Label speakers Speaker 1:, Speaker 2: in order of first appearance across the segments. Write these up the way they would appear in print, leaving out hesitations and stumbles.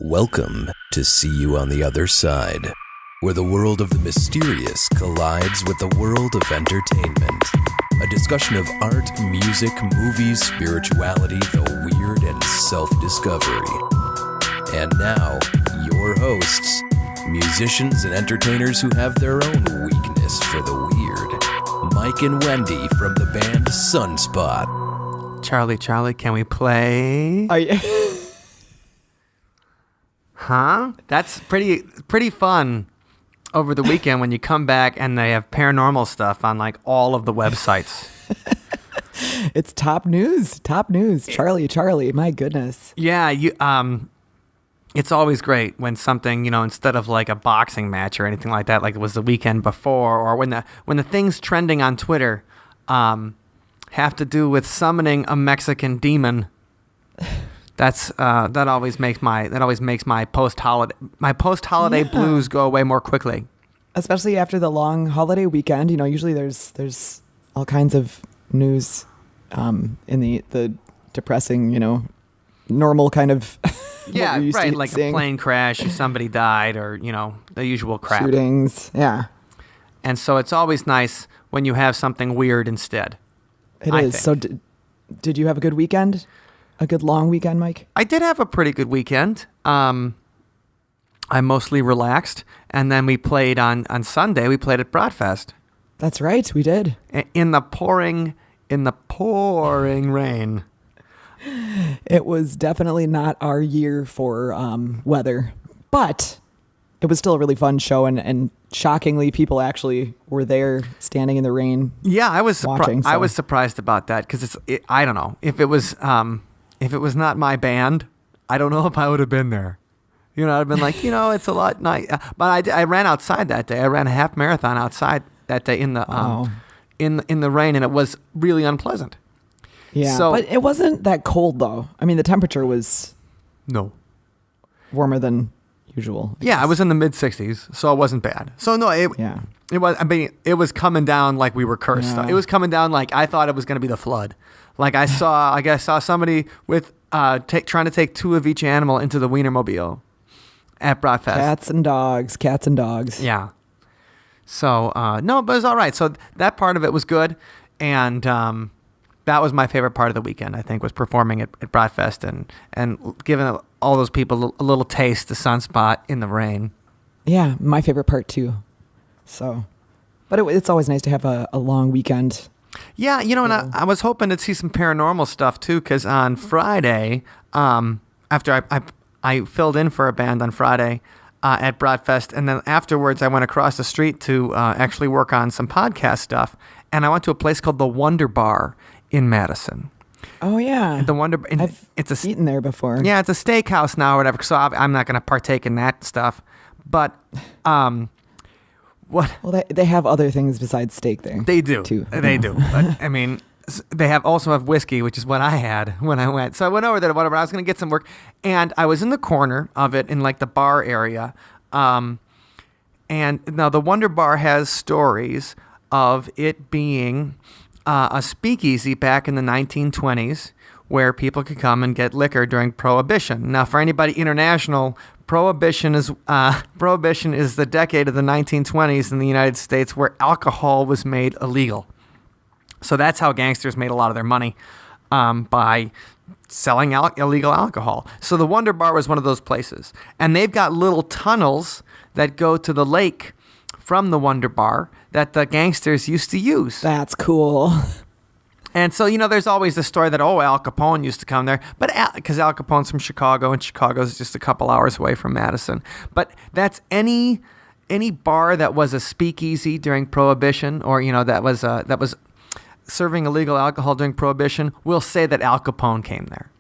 Speaker 1: Welcome to See You on the Other Side, where the world of the mysterious collides with the world of entertainment. A discussion of art, music, movies, spirituality, the weird, and self-discovery. And now, your hosts, musicians and entertainers who have their own weakness for the weird. Mike and Wendy from the band Sunspot.
Speaker 2: Charlie, can we play? Huh? That's pretty fun over the weekend when you come back and they have paranormal stuff on like all of the websites.
Speaker 3: It's top news. Charlie, my goodness.
Speaker 2: Yeah, it's always great when something, instead of like a boxing match or anything like that, like it was the weekend before, or when the things trending on Twitter have to do with summoning a Mexican demon. That always makes my post-holiday blues go away more quickly.
Speaker 3: Especially after the long holiday weekend, usually there's all kinds of news in the depressing, normal kind of
Speaker 2: yeah, right, like seeing. A plane crash or somebody died or, the usual crap.
Speaker 3: Shootings, yeah.
Speaker 2: And so it's always nice when you have something weird instead.
Speaker 3: It is. So did you have a good weekend? A good long weekend, Mike?
Speaker 2: I did have a pretty good weekend. I mostly relaxed, and then we played on Sunday. We played at Broadfest.
Speaker 3: That's right, we did.
Speaker 2: In the pouring rain.
Speaker 3: It was definitely not our year for weather, but it was still a really fun show, and shockingly, people actually were there, standing in the rain.
Speaker 2: Yeah, I was
Speaker 3: watching.
Speaker 2: I was surprised about that because I don't know if it was. If it was not my band, I don't know if I would have been there. I'd been like, it's a lot nice. But I ran outside that day. I ran a half marathon outside that day in the in the rain, and it was really unpleasant.
Speaker 3: Yeah, but it wasn't that cold though. I mean, the temperature was warmer than usual.
Speaker 2: Yeah, I was in the mid 60s, so it wasn't bad. So no, it was. I mean, it was coming down like we were cursed. Yeah. It was coming down like I thought it was going to be the flood. Like I saw somebody with trying to take two of each animal into the Wienermobile at Broadfest.
Speaker 3: Cats and dogs.
Speaker 2: Yeah. So no, but it was all right. So that part of it was good, and that was my favorite part of the weekend. I think was performing at Broadfest and giving all those people a little taste of Sunspot in the rain.
Speaker 3: Yeah, my favorite part too. So, but it's always nice to have a long weekend.
Speaker 2: Yeah, and I was hoping to see some paranormal stuff too, because on Friday, after I filled in for a band on Friday at Broadfest, and then afterwards I went across the street to actually work on some podcast stuff, and I went to a place called the Wonder Bar in Madison.
Speaker 3: Oh yeah,
Speaker 2: the Wonder.
Speaker 3: I've eaten there before.
Speaker 2: Yeah, it's a steakhouse now or whatever. So I'm not going to partake in that stuff, but. What?
Speaker 3: Well, they have other things besides steak there.
Speaker 2: They do.
Speaker 3: Too.
Speaker 2: They do. But, I mean, they also have whiskey, which is what I had when I went. So I went over there to whatever. I was going to get some work. And I was in the corner of it in like the bar area. And now the Wonder Bar has stories of it being a speakeasy back in the 1920s where people could come and get liquor during Prohibition. Now, for anybody international, Prohibition is the decade of the 1920s in the United States where alcohol was made illegal. So that's how gangsters made a lot of their money, by selling illegal alcohol. So the Wonder Bar was one of those places. And they've got little tunnels that go to the lake from the Wonder Bar that the gangsters used to use.
Speaker 3: That's cool.
Speaker 2: And so, there's always the story that, Al Capone used to come there. But because Al Capone's from Chicago, and Chicago's just a couple hours away from Madison. But that's any bar that was a speakeasy during Prohibition, or, that was serving illegal alcohol during Prohibition, will say that Al Capone came there.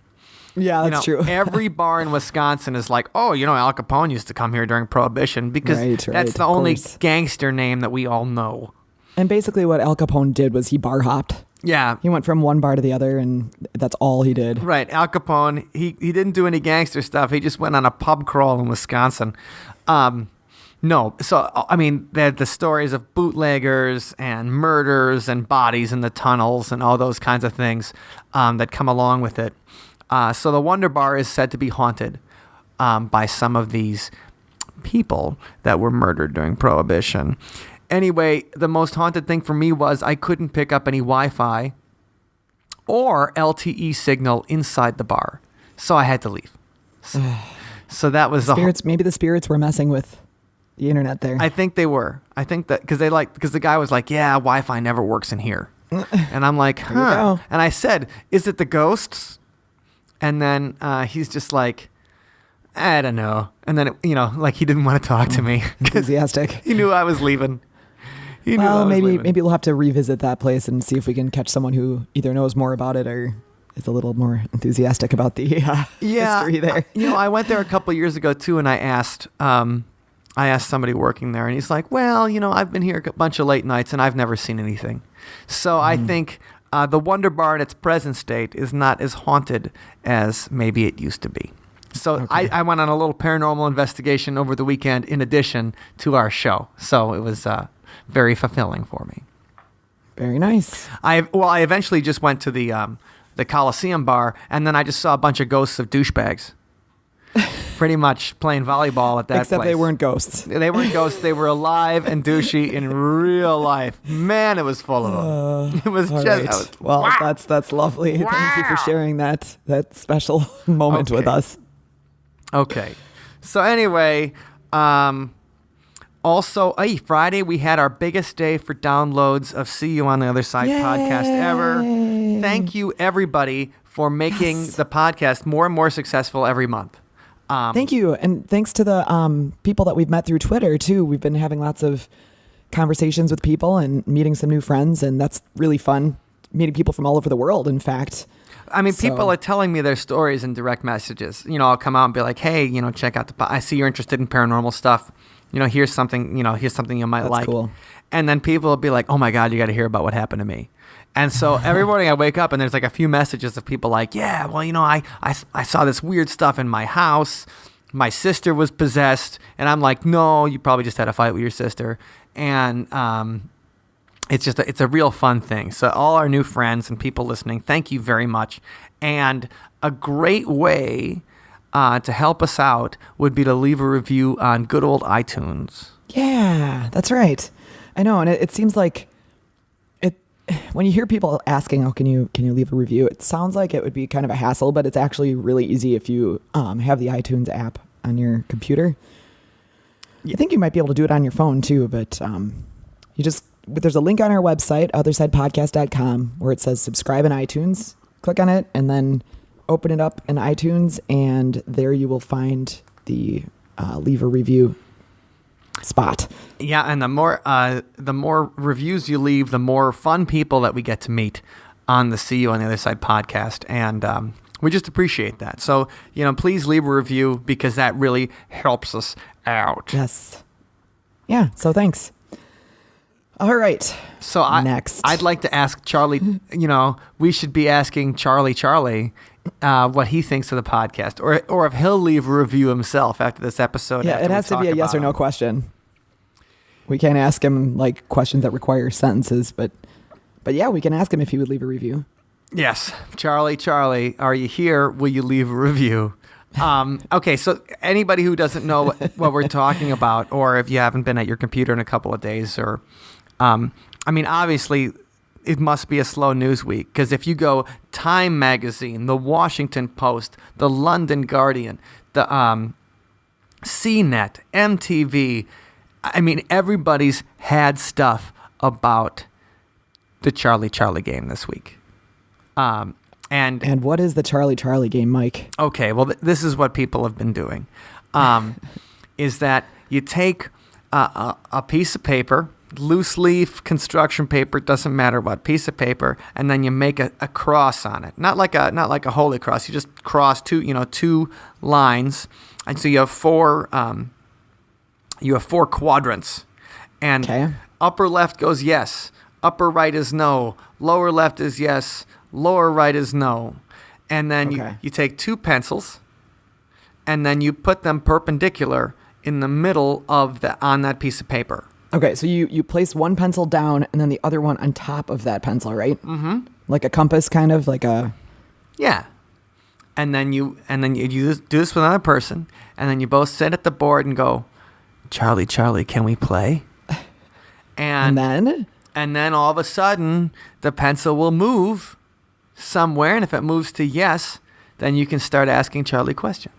Speaker 3: Yeah, that's true.
Speaker 2: Every bar in Wisconsin is like, Al Capone used to come here during Prohibition, because that's the only gangster name that we all know.
Speaker 3: And basically what Al Capone did was he bar hopped.
Speaker 2: Yeah.
Speaker 3: He went from one bar to the other, and that's all he did.
Speaker 2: Right. Al Capone, he didn't do any gangster stuff. He just went on a pub crawl in Wisconsin. No. So, I mean, they had the stories of bootleggers and murders and bodies in the tunnels and all those kinds of things that come along with it. So the Wonder Bar is said to be haunted. by some of these people that were murdered during Prohibition. Anyway, the most haunted thing for me was I couldn't pick up any Wi-Fi or LTE signal inside the bar, so I had to leave. So that was
Speaker 3: spirits. Maybe the spirits were messing with the internet there.
Speaker 2: I think they were. I think that because the guy was like, "Yeah, Wi-Fi never works in here," and I'm like, "Huh?" And I said, "Is it the ghosts?" And then he's just like, "I don't know." And then like he didn't want to talk to me.
Speaker 3: Enthusiastic.
Speaker 2: He knew I was leaving.
Speaker 3: Maybe we'll have to revisit that place and see if we can catch someone who either knows more about it or is a little more enthusiastic about the history there.
Speaker 2: I went there a couple of years ago too, and I asked somebody working there, and he's like, "Well, I've been here a bunch of late nights, and I've never seen anything." So I think the Wonder Bar in its present state is not as haunted as maybe it used to be. So okay. I went on a little paranormal investigation over the weekend in addition to our show. So it was very fulfilling for me.
Speaker 3: Very nice.
Speaker 2: I eventually just went to the Coliseum bar, and then I just saw a bunch of ghosts of douchebags. Pretty much playing volleyball at that
Speaker 3: Except
Speaker 2: place.
Speaker 3: They weren't ghosts.
Speaker 2: They weren't ghosts. They were alive and douchey in real life. Man, it was full of them. It was just...
Speaker 3: Right. Wow. That's lovely. Wow. Thank you for sharing that special moment with us.
Speaker 2: Okay. So anyway, also, Friday we had our biggest day for downloads of See You on the Other Side podcast ever. Thank you, everybody, for making the podcast more and more successful every month.
Speaker 3: Thank you. And thanks to the people that we've met through Twitter, too. We've been having lots of conversations with people and meeting some new friends, and that's really fun, meeting people from all over the world, in fact.
Speaker 2: I mean, people are telling me their stories in direct messages. I'll come out and be like, "Hey, check out I see you're interested in paranormal stuff. Here's something you might like." Cool. And then people will be like, "Oh my God, you got to hear about what happened to me." And so every morning I wake up and there's like a few messages of people like, "Yeah, well, I saw this weird stuff in my house. My sister was possessed." And I'm like, "No, you probably just had a fight with your sister." And it's a real fun thing. So all our new friends and people listening, thank you very much. And a great way to help us out would be to leave a review on good old iTunes.
Speaker 3: Yeah, that's right. I know, and it seems like when you hear people asking, "Oh, can you leave a review?" It sounds like it would be kind of a hassle, but it's actually really easy if you have the iTunes app on your computer. Yeah. I think you might be able to do it on your phone too, but there's a link on our website, othersidepodcast.com, where it says subscribe in iTunes. Click on it and then open it up in iTunes, and there you will find the leave a review spot.
Speaker 2: Yeah, and the more reviews you leave, the more fun people that we get to meet on the See You on the Other Side podcast, and we just appreciate that. So, please leave a review because that really helps us out.
Speaker 3: Yes. Yeah, so thanks. All right.
Speaker 2: So
Speaker 3: next.
Speaker 2: I'd like to ask Charlie, we should be asking Charlie what he thinks of the podcast, or if he'll leave a review himself after this episode.
Speaker 3: Yeah, it has to be a yes or no question. We can't ask him like questions that require sentences, but yeah, we can ask him if he would leave a review.
Speaker 2: Yes. Charlie, are you here? Will you leave a review? Okay, so anybody who doesn't know what we're talking about, or if you haven't been at your computer in a couple of days, or obviously it must be a slow news week, because if you go Time Magazine, the Washington Post, the London Guardian, the CNET, MTV, everybody's had stuff about the Charlie game this week. And
Speaker 3: what is the Charlie game, Mike?
Speaker 2: Okay, well, this is what people have been doing, is that you take a piece of paper, loose leaf, construction paper, doesn't matter what, piece of paper, and then you make a cross on it. Not like a holy cross. You just cross two lines, and so you have four quadrants, and upper left goes yes, upper right is no, lower left is yes, lower right is no. And then you take two pencils, and then you put them perpendicular in the middle on that piece of paper.
Speaker 3: Okay, so you place one pencil down and then the other one on top of that pencil, right? Mm-hmm. Like a compass, kind of like a...
Speaker 2: Yeah. and then you do this with another person, and then you both sit at the board and go, Charlie, can we play?
Speaker 3: And
Speaker 2: then all of a sudden the pencil will move somewhere, and if it moves to yes, then you can start asking Charlie questions.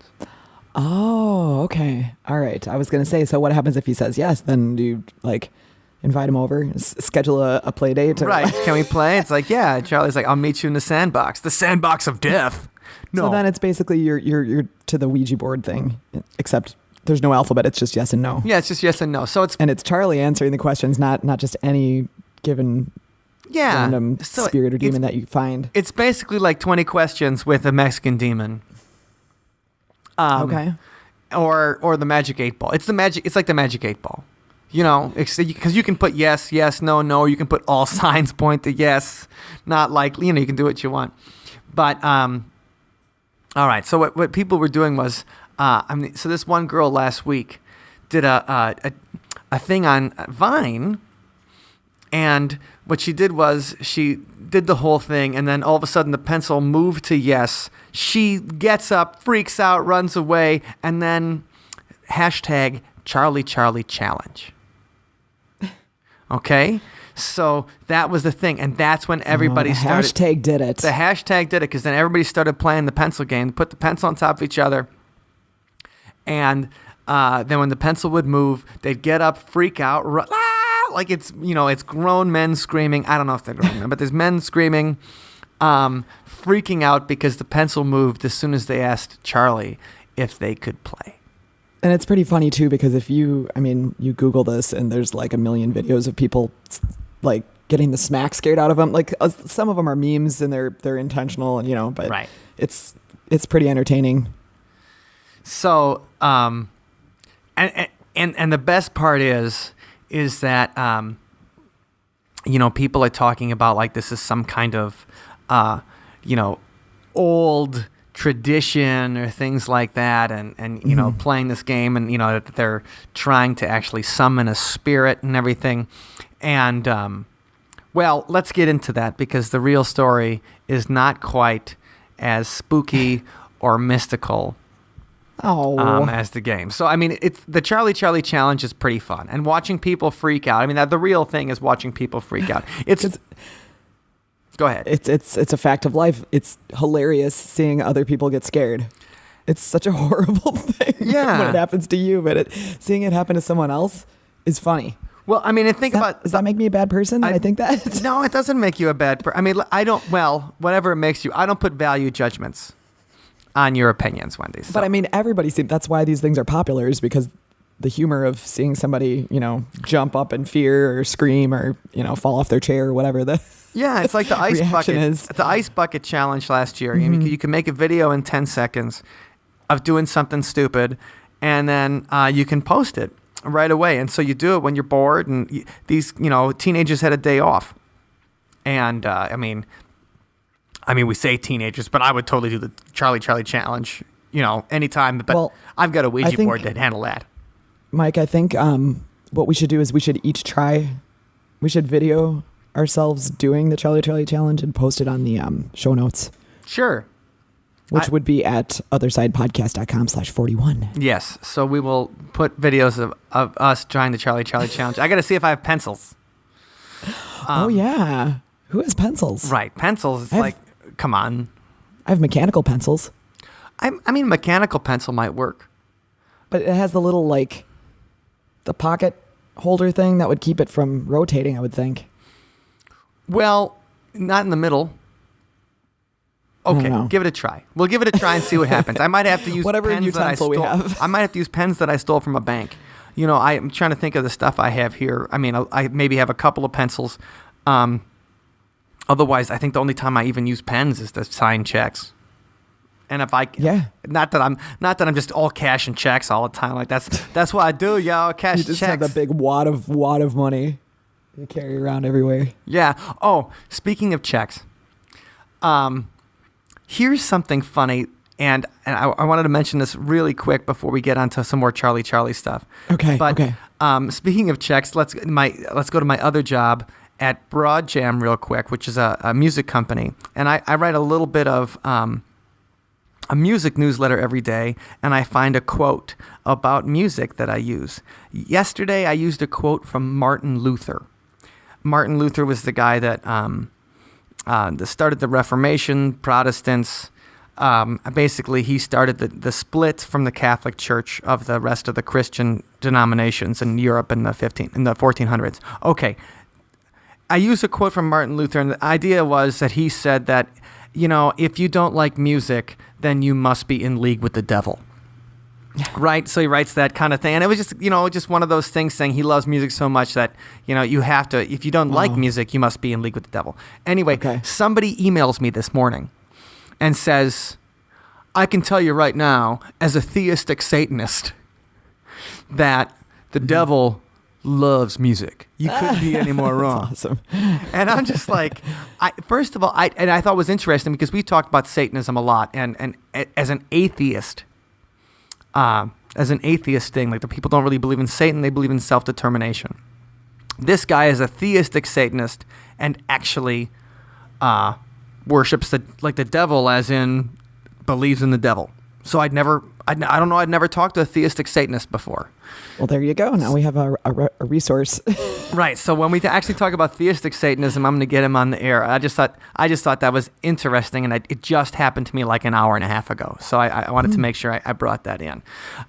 Speaker 3: Oh, okay. All right. I was going to say, so what happens if he says yes? Then do you like invite him over, schedule a play date?
Speaker 2: Right. Can we play? It's like, yeah. Charlie's like, I'll meet you in the sandbox of death. No.
Speaker 3: So then it's basically you're to the Ouija board thing, except there's no alphabet. It's just yes and no.
Speaker 2: Yeah, it's just yes and no. So
Speaker 3: it's Charlie answering the questions, not just any given random spirit or demon that you find.
Speaker 2: It's basically like 20 questions with a Mexican demon.
Speaker 3: Okay.
Speaker 2: Or the Magic 8 Ball. It's like the Magic 8 Ball. You know, because you can put yes, no, no. You can put all signs point to yes. Not like, you can do what you want. But all right. So what people were doing was, so this one girl last week did a thing on Vine, and what she did was she did the whole thing, and then all of a sudden the pencil moved to yes. She gets up, freaks out, runs away, and then hashtag Charlie challenge. Okay? So that was the thing, and that's when everybody started.
Speaker 3: The hashtag did it.
Speaker 2: The hashtag did it, because then everybody started playing the pencil game, put the pencil on top of each other, and then when the pencil would move, they'd get up, freak out, like it's grown men screaming. I don't know if they're grown men, but there's men screaming, freaking out because the pencil moved as soon as they asked Charlie if they could play.
Speaker 3: And it's pretty funny too, because if you Google this and there's like a million videos of people like getting the smack scared out of them. Like some of them are memes and they're intentional, but
Speaker 2: right.
Speaker 3: It's pretty entertaining.
Speaker 2: So, and the best part is that, people are talking about like this is some kind of, old tradition or things like that, and playing this game, and they're trying to actually summon a spirit and everything, and well, let's get into that, because the real story is not quite as spooky or mystical as the game. So it's the Charlie challenge is pretty fun, and watching people freak out. The real thing is watching people freak out. Go ahead.
Speaker 3: It's a fact of life. It's hilarious seeing other people get scared. It's such a horrible thing when it happens to you, but seeing it happen to someone else is funny.
Speaker 2: Well, does
Speaker 3: that make me a bad person? I think that?
Speaker 2: No, it doesn't make you a bad person. I don't. Well, whatever it makes you. I don't put value judgments on your opinions, Wendy. So.
Speaker 3: But everybody seems. That's why these things are popular, is because the humor of seeing somebody, jump up in fear or scream or fall off their chair or whatever
Speaker 2: it's like the ice bucket.
Speaker 3: Is.
Speaker 2: The ice bucket challenge last year. Mm-hmm. You can make a video in 10 seconds of doing something stupid, and then you can post it right away. And so you do it when you're bored, and these teenagers had a day off, and we say teenagers, but I would totally do the Charlie challenge, anytime. But I've got a Ouija board to handle that.
Speaker 3: Mike, I think what we should do is we should video ourselves doing the Charlie challenge and post it on the show notes.
Speaker 2: Sure.
Speaker 3: Which would be at othersidepodcast.com/41.
Speaker 2: Yes. So we will put videos of us trying the Charlie challenge. I got to see if I have pencils.
Speaker 3: Oh, yeah. Who has pencils?
Speaker 2: Right. Pencils. Come on.
Speaker 3: I have mechanical pencils.
Speaker 2: Mechanical pencil might work.
Speaker 3: But it has the little, the pocket holder thing that would keep it from rotating, I would think.
Speaker 2: Well, not in the middle. Okay, give it a try. We'll give it a try and see what happens. I might have to use
Speaker 3: whatever
Speaker 2: pens that I stole.
Speaker 3: We have.
Speaker 2: I might have to use pens that I stole from a bank. I'm trying to think of the stuff I have here. I maybe have a couple of pencils. Otherwise, I think the only time I even use pens is to sign checks. And if not that I'm just all cash and checks all the time. Like that's what I do, yo. Cash
Speaker 3: you just
Speaker 2: checks.
Speaker 3: Have the big wad of money you carry around everywhere.
Speaker 2: Yeah. Oh, speaking of checks, here's something funny, and I wanted to mention this really quick before we get onto some more Charlie stuff.
Speaker 3: Okay.
Speaker 2: But
Speaker 3: okay.
Speaker 2: Speaking of checks, let's go to my other job at Broad Jam real quick, which is a music company, and I write a little bit of a music newsletter every day, and I find a quote about music that I use. Yesterday, I used a quote from Martin Luther. Martin Luther was the guy that started the Reformation, Protestants. Basically, he started the split from the Catholic Church of the rest of the Christian denominations in Europe in the 1400s. Okay, I used a quote from Martin Luther, and the idea was that he said that, if you don't like music, then you must be in league with the devil. Right? So he writes that kind of thing. And it was just one of those things saying he loves music so much that, you have to, if you don't like music, you must be in league with the devil. Anyway, Somebody emails me this morning and says, I can tell you right now, as a theistic Satanist, that the devil loves music. You couldn't be any more wrong.
Speaker 3: Awesome.
Speaker 2: And I'm just like, first of all, I thought it was interesting because we talked about Satanism a lot, and as an atheist thing, like the people don't really believe in Satan, they believe in self-determination. This guy is a theistic Satanist and actually worships the devil, as in believes in the devil. So I don't know, I'd never talked to a theistic Satanist before.
Speaker 3: Well, there you go. Now we have a resource.
Speaker 2: Right. So when we actually talk about theistic Satanism, I'm going to get him on the air. I just thought that was interesting, and it just happened to me like an hour and a half ago. So I wanted to make sure I brought that in.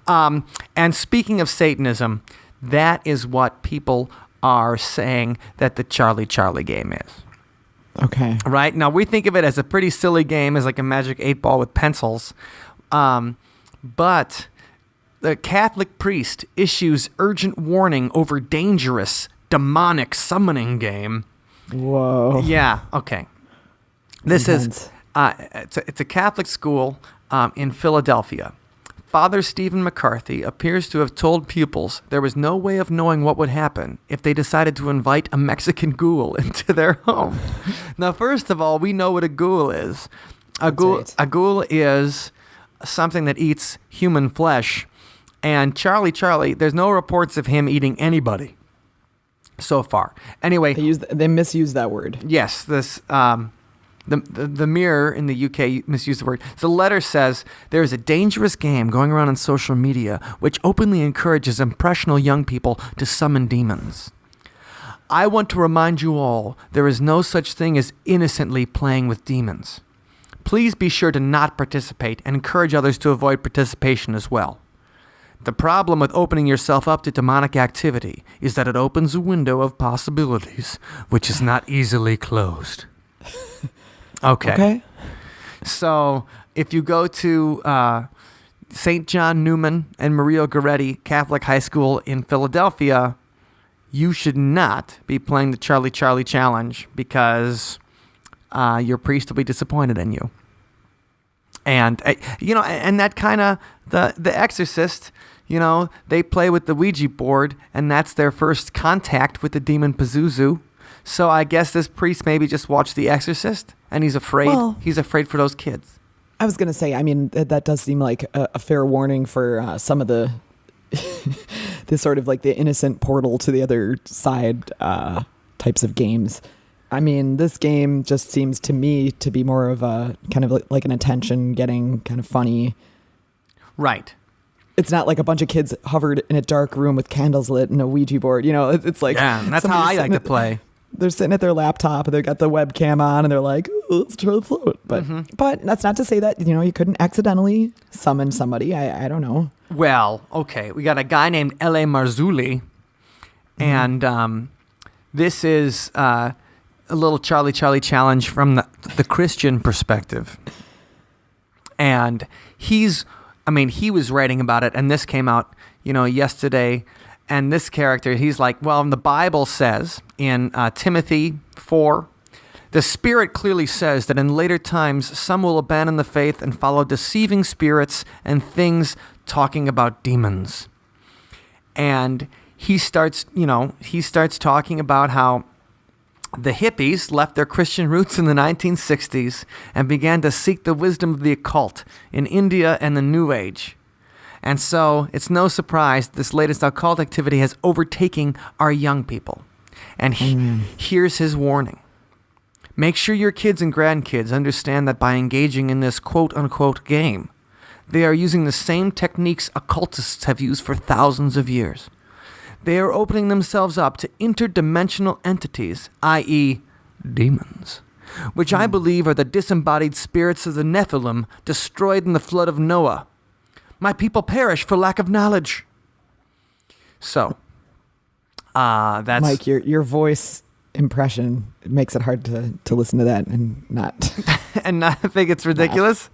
Speaker 2: And speaking of Satanism, that is what people are saying that the Charlie Charlie game is.
Speaker 3: Okay.
Speaker 2: Right? Now, we think of it as a pretty silly game, as like a magic 8-ball with pencils. But the Catholic priest issues urgent warning over dangerous demonic summoning game.
Speaker 3: Whoa.
Speaker 2: Yeah, okay. This is it's a Catholic school in Philadelphia. Father Stephen McCarthy appears to have told pupils there was no way of knowing what would happen if they decided to invite a Mexican ghoul into their home. Now, first of all, we know what a ghoul is. A ghoul is something that eats human flesh. And Charlie, there's no reports of him eating anybody so far. Anyway,
Speaker 3: they misuse that word.
Speaker 2: Yes, this the Mirror in the UK misused the word. So the letter says there is a dangerous game going around on social media which openly encourages impressionable young people to summon demons. I want to remind you all there is no such thing as innocently playing with demons. Please be sure to not participate and encourage others to avoid participation as well. The problem with opening yourself up to demonic activity is that it opens a window of possibilities which is not easily closed. Okay. So if you go to St. John Newman and Maria Goretti Catholic High School in Philadelphia, you should not be playing the Charlie Charlie Challenge because your priest will be disappointed in you. And, and that kind of, the Exorcist, they play with the Ouija board, and that's their first contact with the demon Pazuzu. So I guess this priest maybe just watched The Exorcist, and he's afraid.
Speaker 3: Well,
Speaker 2: he's afraid for those kids.
Speaker 3: I was going to say, I mean, that does seem like a fair warning for some of the this sort of like the innocent portal to the other side types of games. I mean, this game just seems to me to be more of a kind of like an attention getting kind of funny.
Speaker 2: Right.
Speaker 3: It's not like a bunch of kids hovered in a dark room with candles lit and a Ouija board. It's like,
Speaker 2: yeah, that's how I like to play.
Speaker 3: They're sitting at their laptop and they've got the webcam on and they're like, let's try to float. But that's not to say that, you couldn't accidentally summon somebody. I don't know.
Speaker 2: Well, okay. We got a guy named L.A. Marzulli. And this is a little Charlie Charlie challenge from the Christian perspective. And he was writing about it, and this came out, yesterday. And this character, he's like, well, the Bible says in Timothy 4, the Spirit clearly says that in later times, some will abandon the faith and follow deceiving spirits and things talking about demons. And he starts talking about how the hippies left their Christian roots in the 1960s and began to seek the wisdom of the occult in India and the New Age. And so it's no surprise this latest occult activity has overtaken our young people. And here's his warning. Make sure your kids and grandkids understand that by engaging in this quote-unquote game, They are using the same techniques occultists have used for thousands of years. They are opening themselves up to interdimensional entities, i.e., demons, which I believe are the disembodied spirits of the Nephilim destroyed in the flood of Noah. My people perish for lack of knowledge. So, that's...
Speaker 3: Mike, your voice impression makes it hard to listen to that and not...
Speaker 2: and not think it's ridiculous?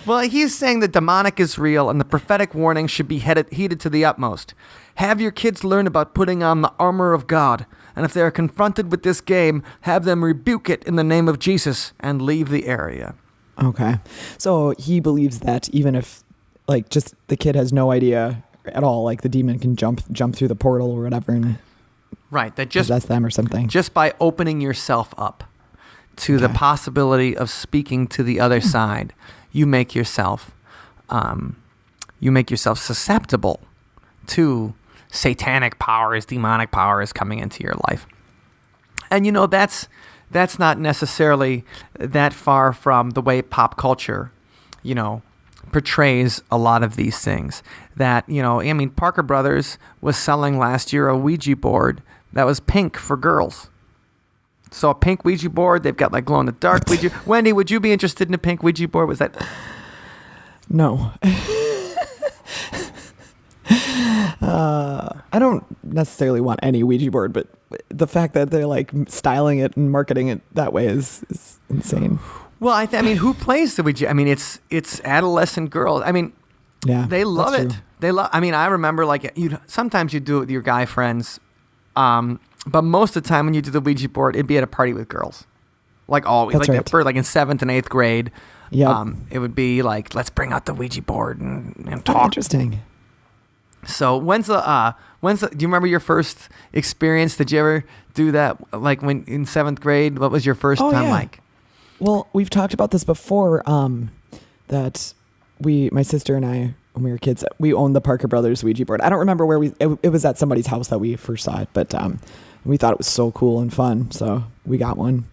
Speaker 2: Well, he's saying the demonic is real and the prophetic warning should be heeded to the utmost. Have your kids learn about putting on the armor of God, and if they are confronted with this game, have them rebuke it in the name of Jesus and leave the area.
Speaker 3: Okay. So he believes that even if, like, just the kid has no idea at all, like the demon can jump through the portal or whatever and
Speaker 2: right, that just
Speaker 3: possess them or something.
Speaker 2: Just by opening yourself up to the possibility of speaking to the other side, you make yourself susceptible to satanic powers, demonic powers coming into your life. And that's not necessarily that far from the way pop culture, portrays a lot of these things. That, Parker Brothers was selling last year a Ouija board that was pink for girls. So a pink Ouija board, they've got like glow in the dark Ouija. Wendy, would you be interested in a pink Ouija board? Was that?
Speaker 3: No. I don't necessarily want any Ouija board, but the fact that they're like styling it and marketing it that way is insane.
Speaker 2: Well, I mean, who plays the Ouija? I mean, it's adolescent girls. I mean,
Speaker 3: yeah,
Speaker 2: they love it.
Speaker 3: True.
Speaker 2: They love. I mean, I remember like sometimes you do it with your guy friends, but most of the time when you do the Ouija board, it'd be at a party with girls, like always.
Speaker 3: That's
Speaker 2: like
Speaker 3: right.
Speaker 2: For like in 7th and 8th grade,
Speaker 3: Yep.
Speaker 2: It would be like, let's bring out the Ouija board and
Speaker 3: Oh,
Speaker 2: talk.
Speaker 3: interesting.
Speaker 2: So when's the do you remember your first experience? Did you ever do that? Like when in 7th grade, what was your first time like?
Speaker 3: Well, we've talked about this before, that my sister and I, when we were kids, we owned the Parker Brothers Ouija board. I don't remember where it was at somebody's house that we first saw it, but we thought it was so cool and fun, so we got one.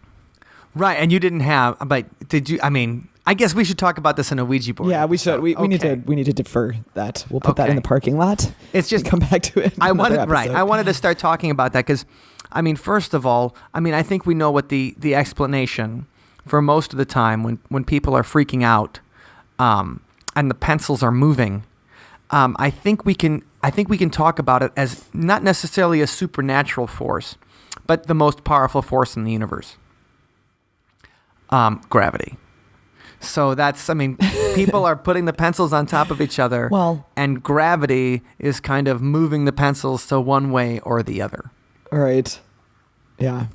Speaker 2: Right, and you didn't have, but did you, I mean, I guess we should talk about this in a Ouija board.
Speaker 3: Yeah, we should.
Speaker 2: So,
Speaker 3: we need to defer that. We'll put that in the parking lot.
Speaker 2: It's just
Speaker 3: come back to it.
Speaker 2: I wanted to start talking about that because, I mean, first of all, I mean, I think we know what the explanation for most of the time when people are freaking out, and the pencils are moving. I think we can talk about it as not necessarily a supernatural force, but the most powerful force in the universe. Gravity. So that's, I mean, people are putting the pencils on top of each other, and gravity is kind of moving the pencils to one way or the other.
Speaker 3: All right. Yeah.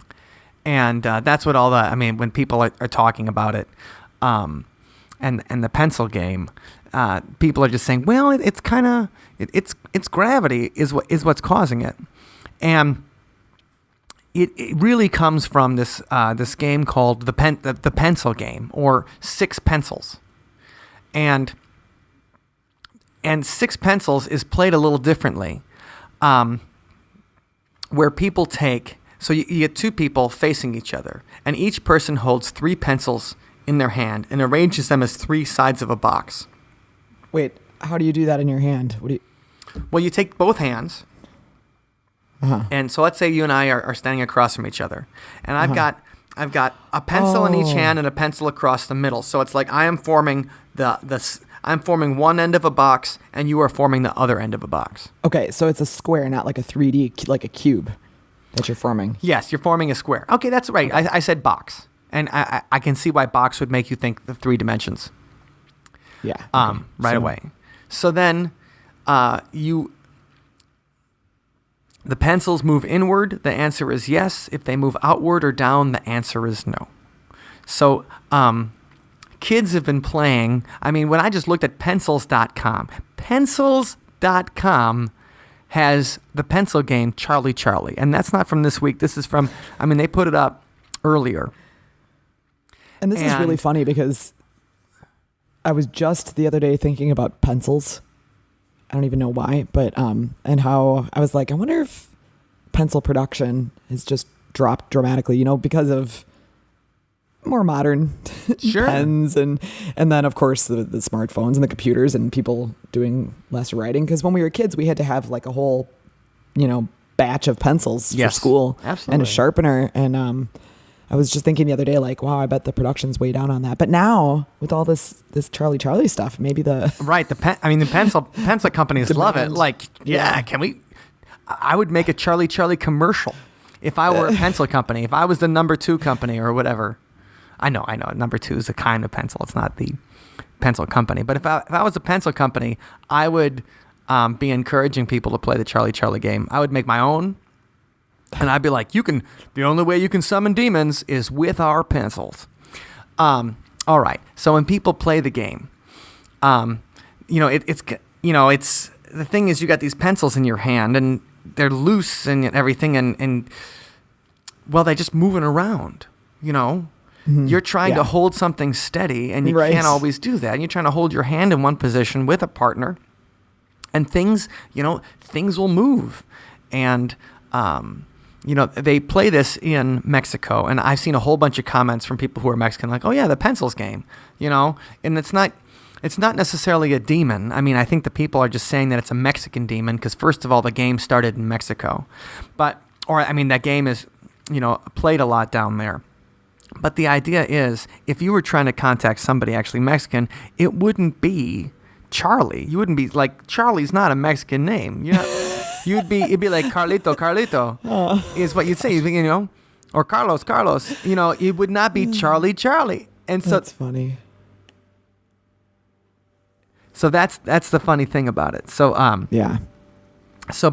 Speaker 2: And that's what when people are talking about it, and the pencil game, people are just saying, well, it's kind of, it's gravity is what's causing it. And it really comes from this game called the pencil game, or Six Pencils, and Six Pencils is played a little differently, where people so you get two people facing each other, and each person holds 3 pencils in their hand and arranges them as 3 sides of a box.
Speaker 3: Wait, how do you do that in your hand?
Speaker 2: Well, you take both hands.
Speaker 3: Uh-huh.
Speaker 2: And so let's say you and I are standing across from each other, and I've got a pencil in each hand and a pencil across the middle. So it's like I am forming I'm forming one end of a box, and you are forming the other end of a box.
Speaker 3: Okay, so it's a square, not like a 3D, like a cube that you're forming.
Speaker 2: Yes, you're forming a square. Okay, that's right. Okay. I said box, and I can see why box would make you think the 3 dimensions.
Speaker 3: Yeah.
Speaker 2: Okay. Right away. So then, the pencils move inward. The answer is yes. If they move outward or down, the answer is no. So, kids have been playing. I mean, when I just looked at pencils.com, pencils.com has the pencil game Charlie Charlie. And that's not from this week. This is from, they put it up earlier.
Speaker 3: And this is really funny because I was just the other day thinking about pencils. I don't even know why, but and how I was like, I wonder if pencil production has just dropped dramatically, because of more modern
Speaker 2: Sure.
Speaker 3: pens, and then of course the smartphones and the computers and people doing less writing. Because when we were kids, we had to have like a whole, batch of pencils for
Speaker 2: Yes,
Speaker 3: school
Speaker 2: absolutely.
Speaker 3: and a sharpener. And I was just thinking the other day, like, wow, I bet the production's way down on that. But now with all this Charlie stuff, maybe the
Speaker 2: Right. The pencil companies love it.
Speaker 3: Demand.
Speaker 2: Like, yeah, can we? I would make a Charlie commercial if I were a pencil company. If I was the number 2 company or whatever. I know. Number 2 is a kind of pencil. It's not the pencil company. But if I was a pencil company, I would be encouraging people to play the Charlie game. I would make my own. And I'd be like, the only way you can summon demons is with our pencils. All right. So when people play the game, it's the thing is you got these pencils in your hand and they're loose and everything. And well, they're just moving around, You're trying to hold something steady and you can't always do that. And you're trying to hold your hand in one position with a partner and things will move. And, they play this in Mexico, and I've seen a whole bunch of comments from people who are Mexican, like, "Oh yeah, the pencils game," and it's not necessarily a demon. I mean, I think the people are just saying that it's a Mexican demon because first of all, the game started in Mexico, that game is, played a lot down there. But the idea is, if you were trying to contact somebody actually Mexican, it wouldn't be Charlie. You wouldn't be like, Charlie's not a Mexican name. It'd be like Carlito, is what you'd say, or Carlos. It would not be Charlie. And so
Speaker 3: that's funny.
Speaker 2: So that's the funny thing about it. So
Speaker 3: Yeah.
Speaker 2: So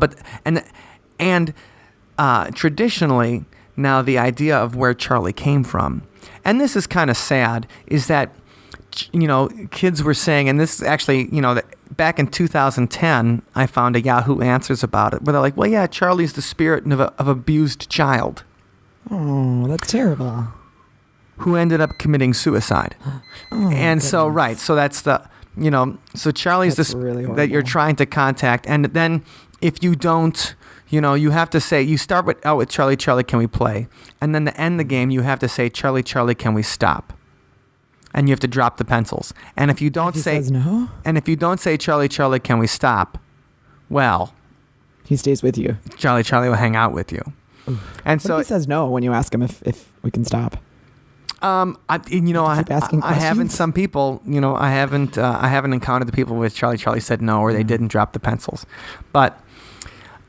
Speaker 2: and traditionally now the idea of where Charlie came from, and this is kind of sad, is that kids were saying, and this is actually, that back in 2010, I found a Yahoo Answers about it, where they're like, well, yeah, Charlie's the spirit of abused child.
Speaker 3: Oh, that's terrible.
Speaker 2: Who ended up committing suicide.
Speaker 3: Oh,
Speaker 2: and so,
Speaker 3: goodness.
Speaker 2: right, so that's the, so Charlie's
Speaker 3: That's
Speaker 2: the
Speaker 3: really
Speaker 2: that you're
Speaker 3: horrible.
Speaker 2: trying to contact, and then if you don't, you have to say, you start with Charlie, can we play? And then to end the game, you have to say, Charlie, can we stop? And you have to drop the pencils. And if you don't
Speaker 3: He
Speaker 2: say
Speaker 3: says no,
Speaker 2: and if you don't say, Charlie, can we stop? Well,
Speaker 3: he stays with you.
Speaker 2: Charlie will hang out with you. And
Speaker 3: What
Speaker 2: so
Speaker 3: if he says no when you ask him if we can stop?
Speaker 2: I
Speaker 3: keep asking
Speaker 2: haven't
Speaker 3: questions?
Speaker 2: some people, I haven't encountered the people with Charlie said no, or they didn't drop the pencils. But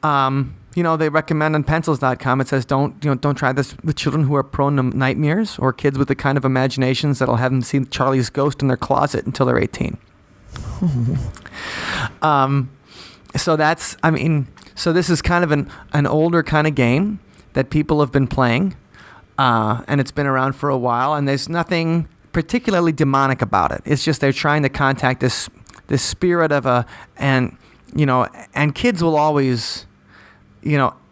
Speaker 2: they recommend on pencils.com, it says don't try this with children who are prone to nightmares or kids with the kind of imaginations that'll have them see Charlie's ghost in their closet until they're 18. So this is kind of an older kind of game that people have been playing, and it's been around for a while, and there's nothing particularly demonic about it. It's just they're trying to contact this spirit of and kids will always,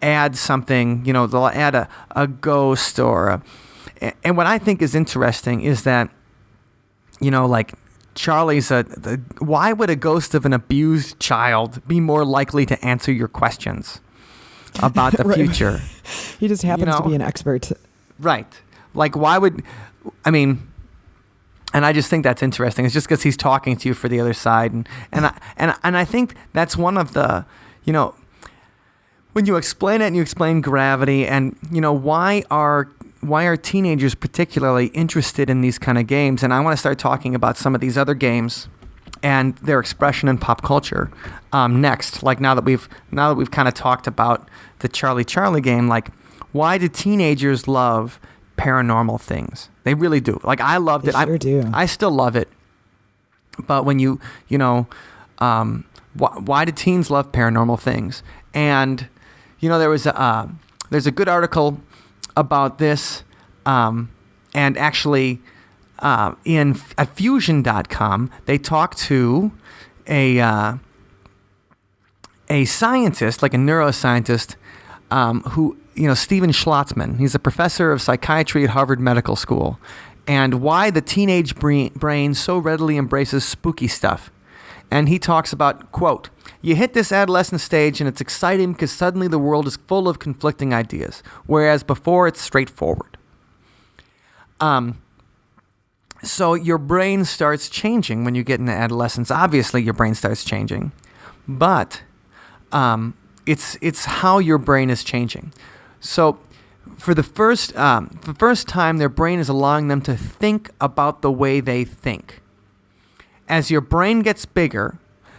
Speaker 2: add something, they'll add a ghost and what I think is interesting is that, like Charlie's why would a ghost of an abused child be more likely to answer your questions about the
Speaker 3: Right.
Speaker 2: future?
Speaker 3: He just happens to be an expert.
Speaker 2: Right. Like, why would, and I just think that's interesting. It's just because he's talking to you for the other side. And I think that's one of the, when you explain it and you explain gravity and, why are teenagers particularly interested in these kind of games? And I want to start talking about some of these other games and their expression in pop culture next. Like now that we've kind of talked about the Charlie game, like why do teenagers love paranormal things? They really do. Like I loved
Speaker 3: They
Speaker 2: it.
Speaker 3: sure do.
Speaker 2: I still love it. But when why do teens love paranormal things? And there's a good article about this, and actually at fusion.com they talk to a scientist, like a neuroscientist, who Steven Schlotzman. He's a professor of psychiatry at Harvard Medical School, and why the teenage brain so readily embraces spooky stuff. And he talks about, quote, "You hit this adolescent stage and it's exciting because suddenly the world is full of conflicting ideas, whereas before it's straightforward." So your brain starts changing when you get into adolescence. Obviously, your brain starts changing, but it's how your brain is changing. So for the first time, their brain is allowing them to think about the way they think. As your brain gets bigger,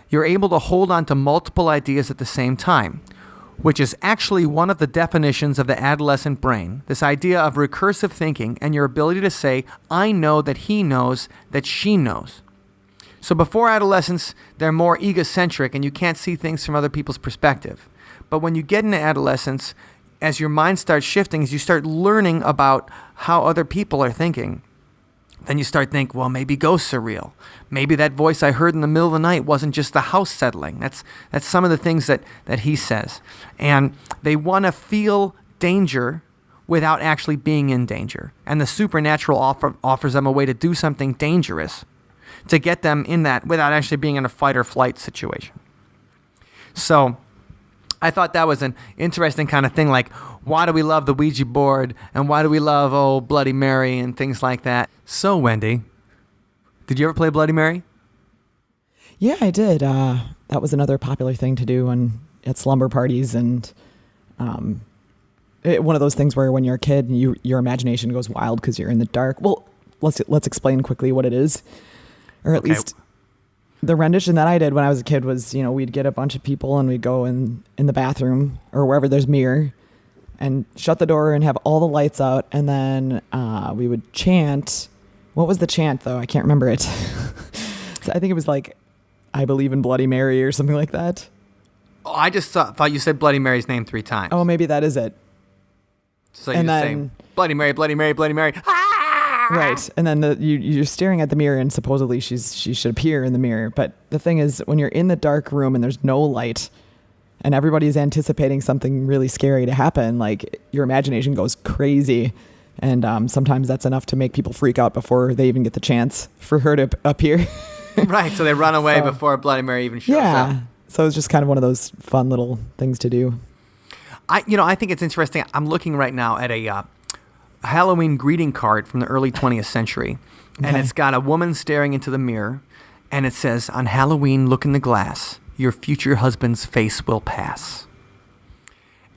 Speaker 2: you're able to hold on to multiple ideas at the same time, which is actually one of the definitions of the adolescent brain, this idea of recursive thinking and your ability to say, I know that he knows that she knows. So before adolescence, they're more egocentric and you can't see things from other people's perspective. But when you get into adolescence, as your mind starts shifting, as you start learning about how other people are thinking, then you start thinking, well, maybe ghosts are real. Maybe that voice I heard in the middle of the night wasn't just the house settling. That's some of the things that he says. And they want to feel danger without actually being in danger. And the supernatural offers them a way to do something dangerous to get them in that without actually being in a fight or flight situation. So I thought that was an interesting kind of thing, like, why do we love the Ouija board, and why do we love, Bloody Mary, and things like that? So, Wendy, did you ever play Bloody Mary?
Speaker 3: Yeah, I did. That was another popular thing to do at slumber parties, and one of those things where when you're a kid, your imagination goes wild because you're in the dark. Well, let's explain quickly what it is, or at least the rendition that I did when I was a kid was, we'd get a bunch of people and we'd go in the bathroom or wherever there's mirror and shut the door and have all the lights out. And then we would chant. What was the chant, though? I can't remember it. So I think it was like, I believe in Bloody Mary or something like that.
Speaker 2: Oh, I just thought you said Bloody Mary's name 3 times.
Speaker 3: Oh, maybe that is it.
Speaker 2: So you're just saying, Bloody Mary, Bloody Mary, Bloody Mary.
Speaker 3: Right. And then you're staring at the mirror and supposedly she should appear in the mirror. But the thing is, when you're in the dark room and there's no light and everybody's anticipating something really scary to happen, like your imagination goes crazy. And sometimes that's enough to make people freak out before they even get the chance for her to appear.
Speaker 2: Right. So they run away before Bloody Mary even shows up.
Speaker 3: Yeah. So it's just kind of one of those fun little things to do.
Speaker 2: I think it's interesting. I'm looking right now at a Halloween greeting card from the early 20th century, and it's got a woman staring into the mirror, and it says, on Halloween, look in the glass. Your future husband's face will pass.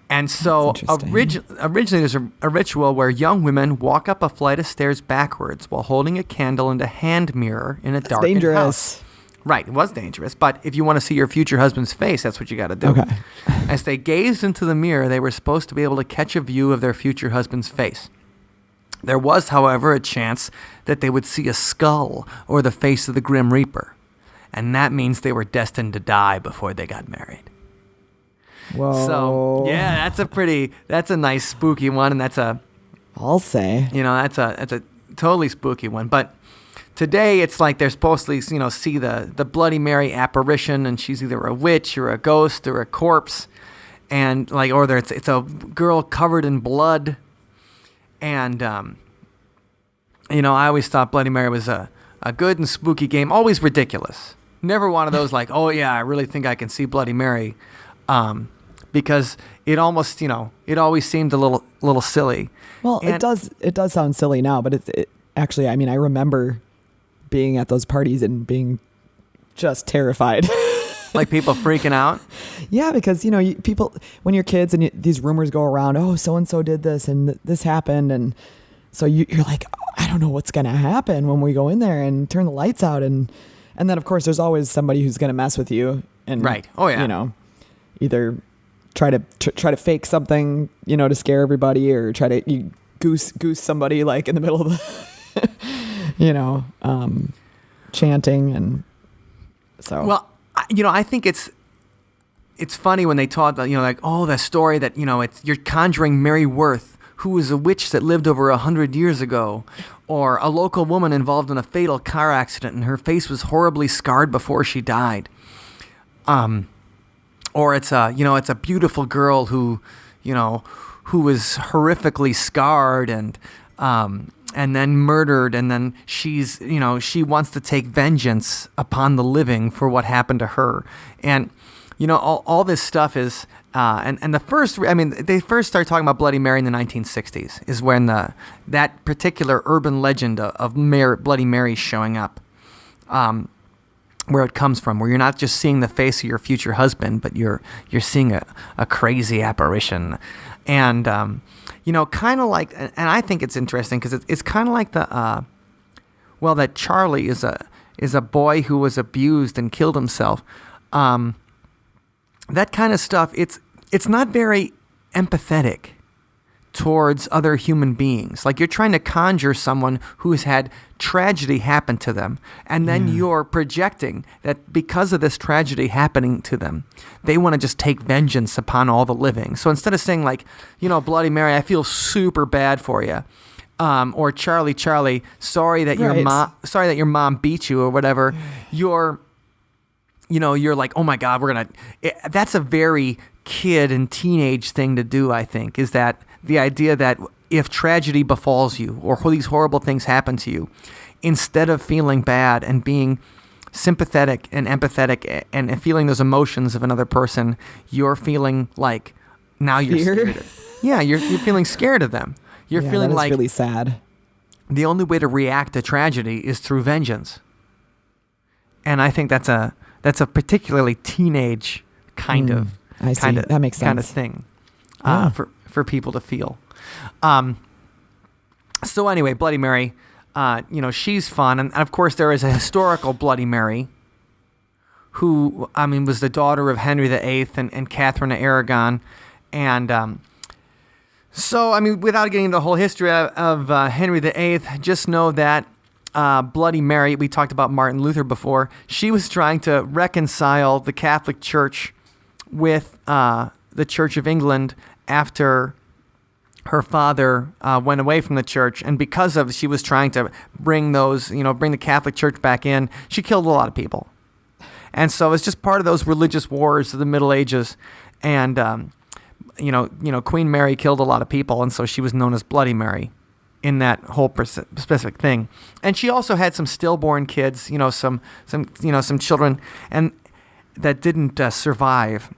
Speaker 2: And so originally there's a ritual where young women walk up a flight of stairs backwards while holding a candle and a hand mirror in a darkened
Speaker 3: dangerous.
Speaker 2: house. Right, it was dangerous, but if you want to see your future husband's face, that's what you got to do.
Speaker 3: Okay.
Speaker 2: As they gazed into the mirror, they were supposed to be able to catch a view of their future husband's face. There was, however, a chance that they would see a skull or the face of the Grim Reaper, and that means they were destined to die before they got married.
Speaker 3: Whoa.
Speaker 2: So, yeah, that's a nice spooky one, and
Speaker 3: I'll say.
Speaker 2: that's a totally spooky one. But today, it's like they're supposed to, see the Bloody Mary apparition, and she's either a witch or a ghost or a corpse, and it's a girl covered in blood. And, I always thought Bloody Mary was a good and spooky game, always ridiculous. Never one of those like, oh, yeah, I really think I can see Bloody Mary, because it almost, it always seemed a little silly.
Speaker 3: Well,
Speaker 2: and
Speaker 3: it does sound silly now, but it actually, I mean, I remember being at those parties and being just terrified.
Speaker 2: Like people freaking out?
Speaker 3: Yeah, because, people, when you're kids and these rumors go around, oh, so-and-so did this and this happened. And so you're like, oh, I don't know what's going to happen when we go in there and turn the lights out. And then, of course, there's always somebody who's going to mess with you. And,
Speaker 2: right. Oh, yeah.
Speaker 3: Either try to fake something, to scare everybody, or try to goose somebody like in the middle of the, chanting. And so.
Speaker 2: Well, I think it's funny when they talk about, the story that, you're conjuring Mary Worth, who was a witch that lived over 100 years ago, or a local woman involved in a fatal car accident and her face was horribly scarred before she died. Or it's a beautiful girl who was horrifically scarred and then murdered, and then she wants to take vengeance upon the living for what happened to her. And all this stuff is, and the first, they first started talking about Bloody Mary in the 1960s, is when that particular urban legend of Bloody Mary showing up, where it comes from, where you're not just seeing the face of your future husband, but you're seeing a crazy apparition, and kind of like, and I think it's interesting because it's kind of like that Charlie is a boy who was abused and killed himself. That kind of stuff, it's not very empathetic towards other human beings. Like, you're trying to conjure someone who has had tragedy happen to them, and then you're projecting that because of this tragedy happening to them, they want to just take vengeance upon all the living. So instead of saying, like, Bloody Mary, I feel super bad for you, or Charlie, sorry that your mom beat you or whatever, you're like, oh my God, that's a very kid and teenage thing to do, I think, is that the idea that if tragedy befalls you or these horrible things happen to you, instead of feeling bad and being sympathetic and empathetic and feeling those emotions of another person, you're feeling like now you're scared. You're feeling scared of them. You're feeling like
Speaker 3: really sad.
Speaker 2: The only way to react to tragedy is through vengeance. And I think that's a particularly teenage kind of thing for people to feel. So anyway, Bloody Mary, she's fun, and of course there is a historical Bloody Mary, who was the daughter of Henry VIII and Catherine of Aragon, and so without getting into the whole history of Henry VIII, just know that Bloody Mary, we talked about Martin Luther before, she was trying to reconcile the Catholic Church with the Church of England after her father went away from the church, and because of she was trying to bring the Catholic Church back in, she killed a lot of people. And so it's just part of those religious wars of the Middle Ages, and Queen Mary killed a lot of people, and so she was known as Bloody Mary in that whole specific thing. And she also had some stillborn kids, some children, and that didn't survive.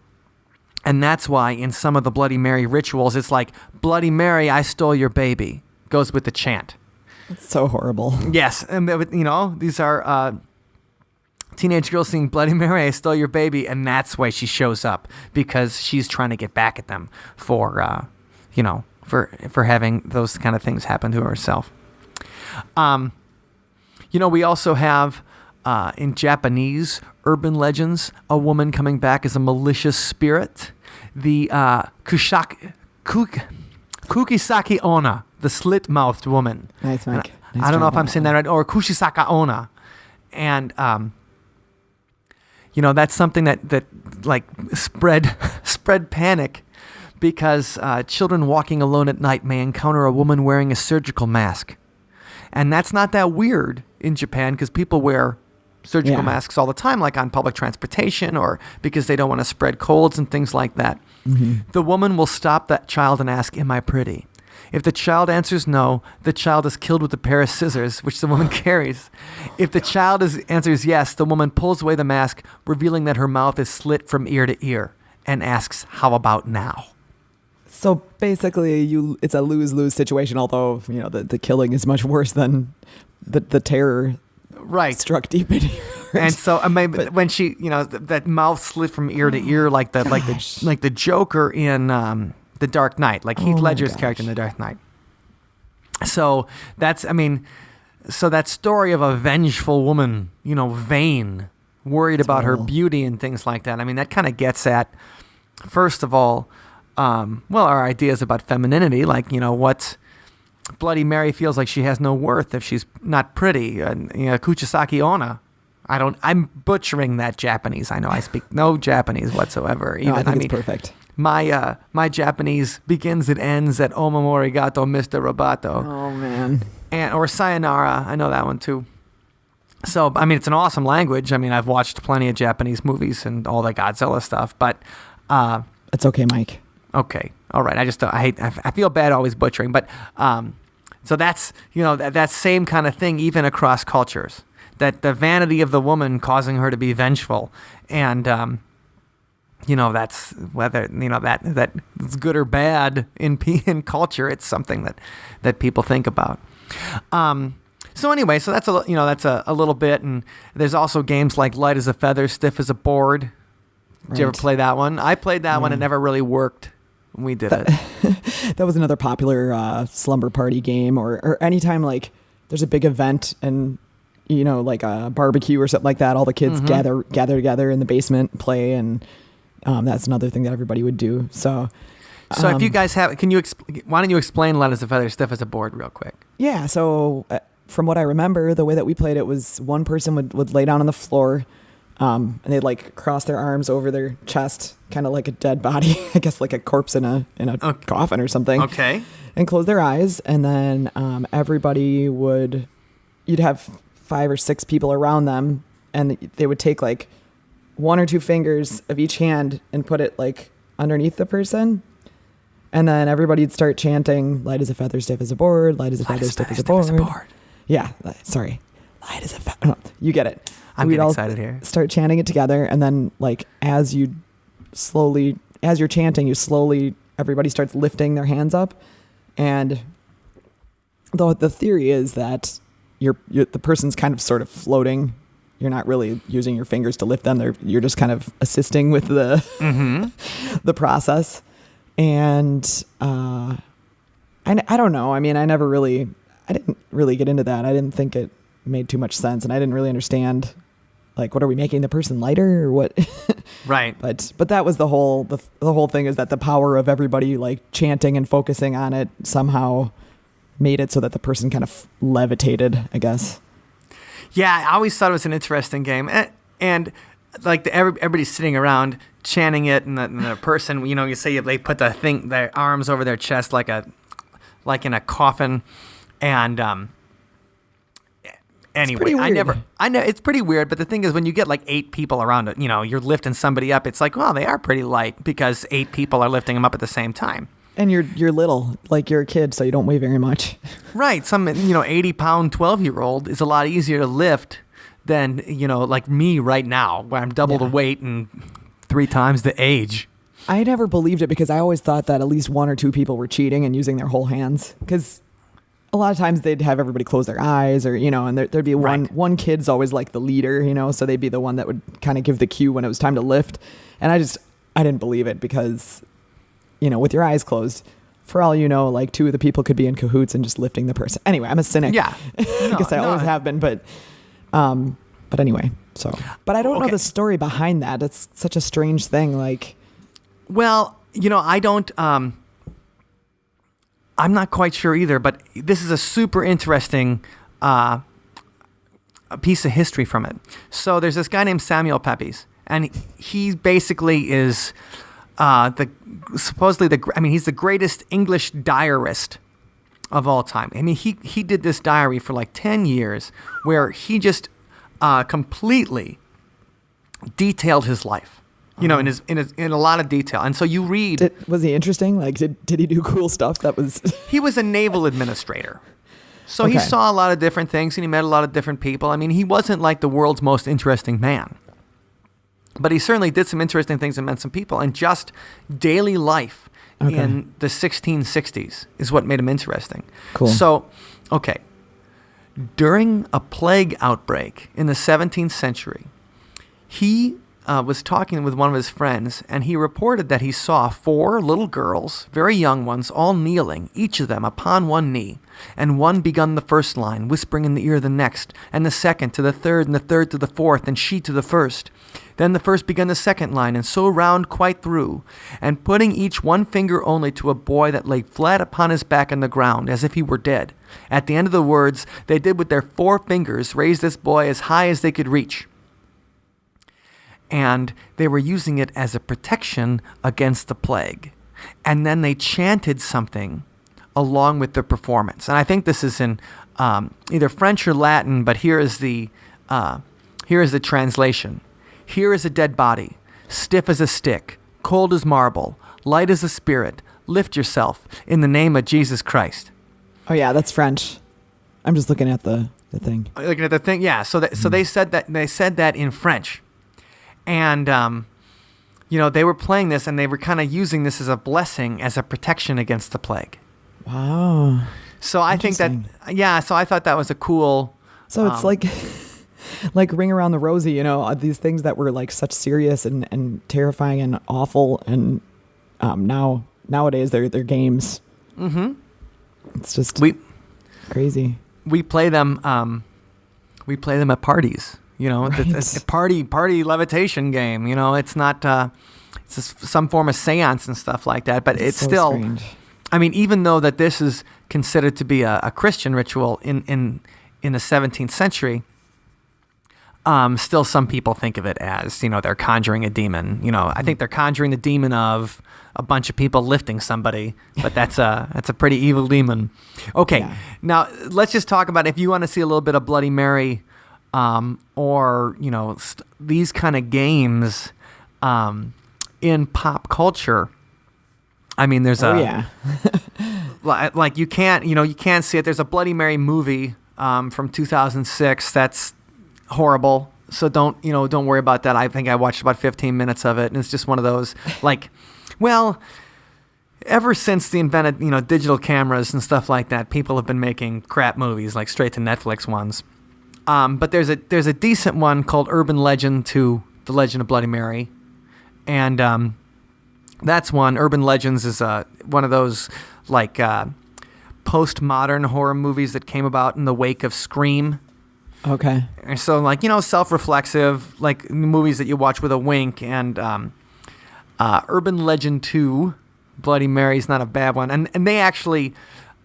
Speaker 2: And that's why in some of the Bloody Mary rituals, it's like, Bloody Mary, I stole your baby, goes with the chant.
Speaker 3: It's so horrible.
Speaker 2: Yes. And, these are teenage girls singing, Bloody Mary, I stole your baby. And that's why she shows up, because she's trying to get back at them for having those kind of things happen to herself. We also have, in Japanese urban legends, a woman coming back as a malicious spirit. The Kukisaki Onna, the slit-mouthed woman.
Speaker 3: Nice, Mike.
Speaker 2: I don't know if I'm saying that right, or Kushisaka Onna. And, that's something that like spread panic, because children walking alone at night may encounter a woman wearing a surgical mask. And that's not that weird in Japan, because people wear surgical masks all the time, like on public transportation, or because they don't want to spread colds and things like that. Mm-hmm. The woman will stop that child and ask, am I pretty? If the child answers no, the child is killed with a pair of scissors, which the woman carries. If the child answers yes, the woman pulls away the mask, revealing that her mouth is slit from ear to ear, and asks, how about now?
Speaker 3: So basically, it's a lose-lose situation, although the killing is much worse than the terror struck deep into your heart.
Speaker 2: And so when she, that mouth slit from ear to ear, like the Joker in The Dark Knight, like Heath Ledger's character in The Dark Knight. So so that story of a vengeful woman, vain, worried about her beauty and things like that. That kind of gets at, first of all, our ideas about femininity, like, what Bloody Mary feels like she has no worth if she's not pretty. And, Kuchisaki Onna. I'm butchering that Japanese. I know I speak no Japanese whatsoever.
Speaker 3: No, I think it's perfect.
Speaker 2: My Japanese begins and ends at Omamorigato, Mr. Roboto.
Speaker 3: Oh, man.
Speaker 2: Or Sayonara. I know that one, too. So, it's an awesome language. I've watched plenty of Japanese movies and all the Godzilla stuff, but...
Speaker 3: it's okay, Mike.
Speaker 2: Okay. All right. I feel bad always butchering, but so that's, that same kind of thing even across cultures, that the vanity of the woman causing her to be vengeful, and that's whether that's good or bad in culture. It's something that people think about. So anyway, so that's a little bit, and there's also games like Light as a Feather, Stiff as a Board. Did you ever play that one? I played that one. It never really worked when we did it.
Speaker 3: That was another popular slumber party game, or anytime like there's a big event and like a barbecue or something like that, all the kids gather together in the basement, play, and that's another thing that everybody would do. So
Speaker 2: if you guys have, why don't you explain Light as a Feather, Stiff as a Board real quick?
Speaker 3: Yeah. So from what I remember, the way that we played it was one person would lay down on the floor, and they'd like cross their arms over their chest, kind of like a dead body, I guess like a corpse in a coffin or something.
Speaker 2: Okay.
Speaker 3: And close their eyes, and then you'd have 5 or 6 people around them, and they would take like 1 or 2 fingers of each hand and put it like underneath the person. And then everybody'd start chanting, light as a feather, stiff as a board, light as a feather, stiff as a board. Yeah, sorry. Light as a feather. You get it.
Speaker 2: I'm getting excited here.
Speaker 3: Start chanting it together, and then like as you're chanting, everybody starts lifting their hands up. And the theory is that the person's kind of sort of floating. You're not really using your fingers to lift them. You're just kind of assisting with the the process. And I don't know. I mean, I didn't really get into that. I didn't think it made too much sense, and I didn't really understand, like, what are we making the person lighter or what?
Speaker 2: Right.
Speaker 3: But that was the whole thing, is that the power of everybody like chanting and focusing on it somehow made it so that the person kind of levitated, I guess.
Speaker 2: Yeah, I always thought it was an interesting game, and like everybody's sitting around chanting it, and the person, you say they put their arms over their chest like in a coffin, and anyway, I know it's pretty weird, but the thing is, when you get like 8 people around it, you're lifting somebody up, it's like, well, they are pretty light because 8 people are lifting them up at the same time.
Speaker 3: And you're little, like you're a kid, so you don't weigh very much.
Speaker 2: Right. Some 80-pound 12-year-old is a lot easier to lift than like me right now, where I'm double the weight and 3 times the age.
Speaker 3: I never believed it, because I always thought that at least 1 or 2 people were cheating and using their whole hands, because a lot of times they'd have everybody close their eyes, or and there'd be one kid's always like the leader, so they'd be the one that would kind of give the cue when it was time to lift. And I didn't believe it, because with your eyes closed, for all like 2 of the people could be in cahoots and just lifting the person. Anyway, I'm a cynic.
Speaker 2: Yeah.
Speaker 3: I guess I always have been, but anyway, so. But I don't know the story behind that. It's such a strange thing, like.
Speaker 2: Well, I don't, I'm not quite sure either, but this is a super interesting a piece of history from it. So there's this guy named Samuel Pepys, and he basically is he's the greatest English diarist of all time. I mean, he did this diary for like 10 years, where he just completely detailed his life. In a lot of detail. And so you read.
Speaker 3: Was he interesting? Like, did he do cool stuff?
Speaker 2: He was a naval administrator. So he saw a lot of different things, and he met a lot of different people. I mean, he wasn't like the world's most interesting man, but he certainly did some interesting things and met some people. And just daily life in the 1660s is what made him interesting.
Speaker 3: Cool.
Speaker 2: So, during a plague outbreak in the 17th century, he was talking with one of his friends, and he reported that he saw 4 little girls, very young ones, all kneeling, each of them upon one knee, and one begun the first line, whispering in the ear of the next, and the second to the third, and the third to the fourth, and she to the first. Then the first begun the second line, and so round quite through, and putting each one finger only to a boy that lay flat upon his back on the ground, as if he were dead. At the end of the words, they did with their 4 fingers raise this boy as high as they could reach. And they were using it as a protection against the plague. And then they chanted something along with the performance. And I think this is in either French or Latin, but here is the translation. Here is a dead body, stiff as a stick, cold as marble, light as a spirit. Lift yourself in the name of Jesus Christ.
Speaker 3: Oh yeah, that's French. I'm just looking at the thing.
Speaker 2: Looking at the thing, yeah. So they said that in French. And they were playing this and they were kind of using this as a blessing, as a protection against the plague.
Speaker 3: Wow.
Speaker 2: So I think that, so I thought that was a cool.
Speaker 3: So it's like Ring Around the Rosie, these things that were like such serious and terrifying and awful. And nowadays they're games. Mm-hmm. It's just crazy.
Speaker 2: We play them at parties. It's a party levitation game. It's not it's some form of seance and stuff like that. But it's
Speaker 3: so
Speaker 2: still
Speaker 3: strange.
Speaker 2: I mean, even though that this is considered to be a Christian ritual in the 17th century, still some people think of it as they're conjuring a demon. I think they're conjuring the demon of a bunch of people lifting somebody, but that's a pretty evil demon. Okay, yeah. Now let's just talk about if you want to see a little bit of Bloody Mary, or these kind of games in pop culture. I mean, there's like you can't see it. There's a Bloody Mary movie from 2006 that's horrible. So don't worry about that. I think I watched about 15 minutes of it, and it's just one of those ever since the invented digital cameras and stuff like that, people have been making crap movies, like straight to Netflix ones. But there's a decent one called Urban Legend to The Legend of Bloody Mary, and that's one. Urban Legends is one of those postmodern horror movies that came about in the wake of Scream.
Speaker 3: Okay.
Speaker 2: And so self-reflexive, like movies that you watch with a wink, and Urban Legend 2, Bloody Mary is not a bad one. And they actually,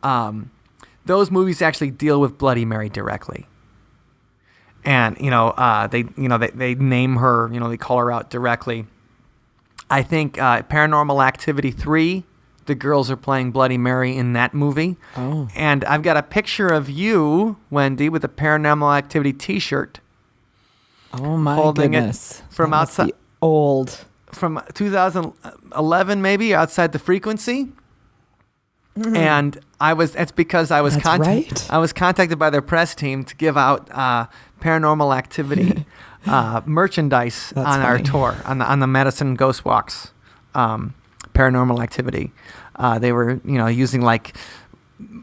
Speaker 2: those movies actually deal with Bloody Mary directly. And, they name her, they call her out directly. I think Paranormal Activity 3, the girls are playing Bloody Mary in that movie. Oh. And I've got a picture of you, Wendy, with a Paranormal Activity t-shirt.
Speaker 3: Oh, my goodness.
Speaker 2: It from outside.
Speaker 3: Old.
Speaker 2: From 2011, maybe, Outside the Frequency. Mm-hmm. And it's because I was contacted by their press team to give out Paranormal Activity merchandise on our tour, on the Madison Ghost Walks. Paranormal Activity. They were, using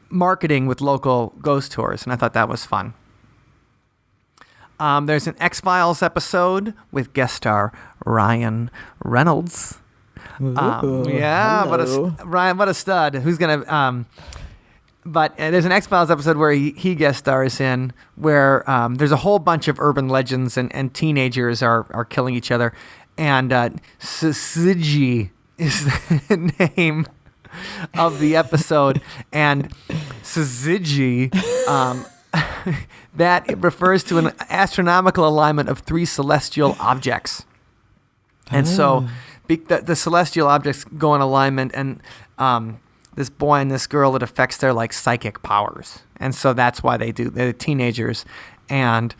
Speaker 2: marketing with local ghost tours, and I thought that was fun. There's an X-Files episode with guest star Ryan Reynolds. Ryan, what a stud. Who's gonna? But there's an X-Files episode where he guest stars in, where there's a whole bunch of urban legends and teenagers are killing each other, and Syzygy is the name of the episode, and Syzygy, that it refers to an astronomical alignment of 3 celestial objects, and so the celestial objects go in alignment, and this boy and this girl, it affects their psychic powers, and so that's why they're teenagers, and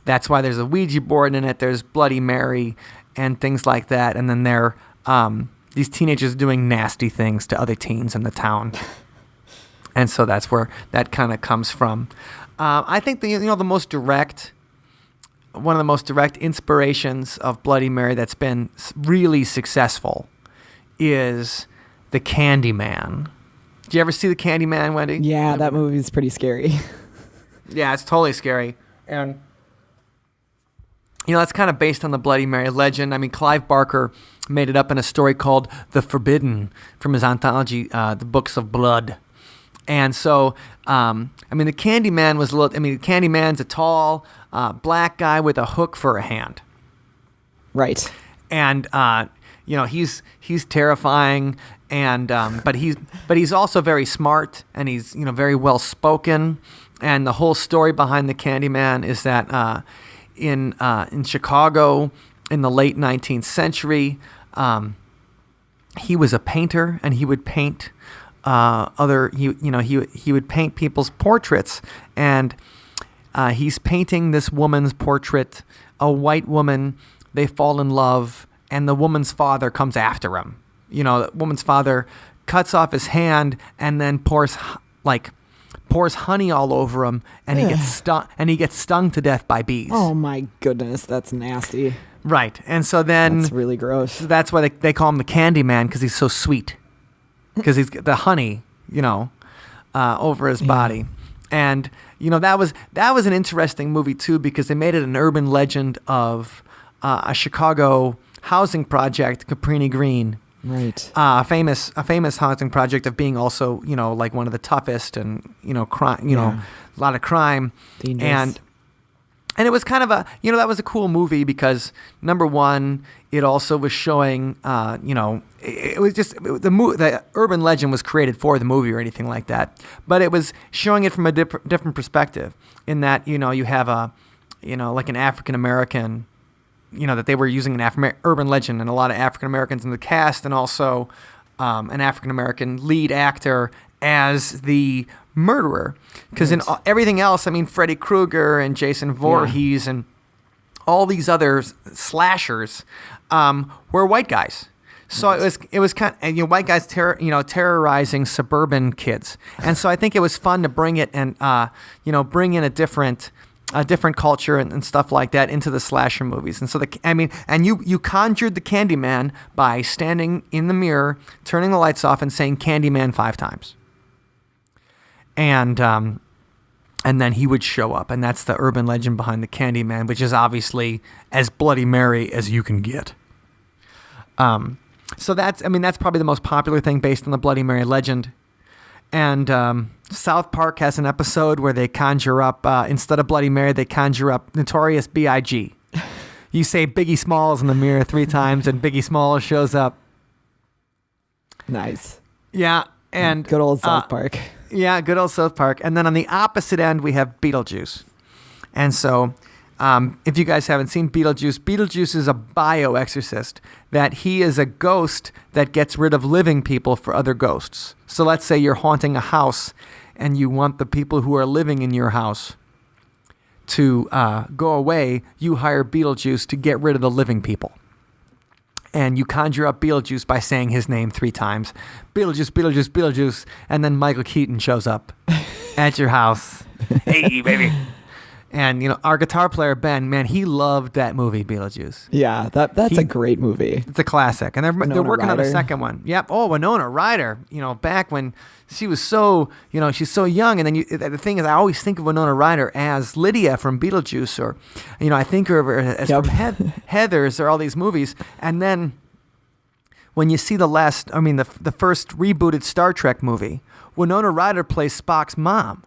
Speaker 2: that's why there's a Ouija board in it. There's Bloody Mary and things like that, and then they're these teenagers doing nasty things to other teens in the town. And so that's where that kind of comes from. I think one of the most direct inspirations of Bloody Mary that's been really successful is the Candyman. Did you ever see the Candyman, Wendy?
Speaker 3: Yeah, that movie's pretty scary.
Speaker 2: Yeah, it's totally scary. And that's kind of based on the Bloody Mary legend. I mean, Clive Barker made it up in a story called The Forbidden from his anthology, The Books of Blood. And so, the Candyman Candyman's a tall, black guy with a hook for a hand.
Speaker 3: Right.
Speaker 2: And, he's terrifying, and but he's also very smart, and he's very well spoken. And the whole story behind the Candyman is that in Chicago in the late 19th century, he was a painter, and he would paint he would paint people's portraits, and he's painting this woman's portrait, a white woman. They fall in love, and the woman's father comes after him. The woman's father cuts off his hand and then pours honey all over him, and he gets stung to death by bees.
Speaker 3: Oh my goodness, that's nasty.
Speaker 2: Right. And so then
Speaker 3: That's really gross.
Speaker 2: that's why they call him the Candyman, because he's so sweet. Because he's got the honey, over his body. And, that was an interesting movie, too, because they made it an urban legend of a Chicago housing project, Cabrini Green.
Speaker 3: Right.
Speaker 2: A famous housing project of being also, like one of the toughest and, crime, a lot of crime.
Speaker 3: Dangerous.
Speaker 2: And it was kind of that was a cool movie because, number one, it also was showing, it was just, the urban legend was created for the movie or anything like that. But it was showing it from a different perspective in that, you have like an African-American, that they were using an urban legend and a lot of African-Americans in the cast and also an African-American lead actor as the murderer. Because in everything else, Freddy Krueger and Jason Voorhees and all these other slashers were white guys. So it was kind of, white guys terrorizing suburban kids. And so I think it was fun to bring it and bring in a different culture and stuff like that into the slasher movies. And so you conjured the Candyman by standing in the mirror, turning the lights off and saying Candyman 5 times. And then he would show up, and that's the urban legend behind the Candyman, which is obviously as Bloody Mary as you can get. So that's probably the most popular thing based on the Bloody Mary legend. And South Park has an episode where they conjure up, instead of Bloody Mary, they conjure up Notorious B.I.G. You say Biggie Smalls in the mirror 3 times, and Biggie Smalls shows up.
Speaker 3: Nice.
Speaker 2: Yeah, and
Speaker 3: good old South Park.
Speaker 2: Yeah, good old South Park. And then on the opposite end, we have Beetlejuice. And so if you guys haven't seen Beetlejuice is a bioexorcist, that he is a ghost that gets rid of living people for other ghosts. So let's say you're haunting a house and you want the people who are living in your house to go away. You hire Beetlejuice to get rid of the living people. And you conjure up Beetlejuice by saying his name 3 times. Beetlejuice, Beetlejuice, Beetlejuice. And then Michael Keaton shows up at your house. Hey, baby. And, our guitar player, Ben, man, he loved that movie, Beetlejuice.
Speaker 3: Yeah, that's a great movie.
Speaker 2: It's a classic. And they're working on a second one. Yep. Oh, Winona Ryder, back when she was so, she's so young. And then the thing is, I always think of Winona Ryder as Lydia from Beetlejuice, or, I think of her as from Heathers or all these movies. And then when you see the first rebooted Star Trek movie, Winona Ryder plays Spock's mom.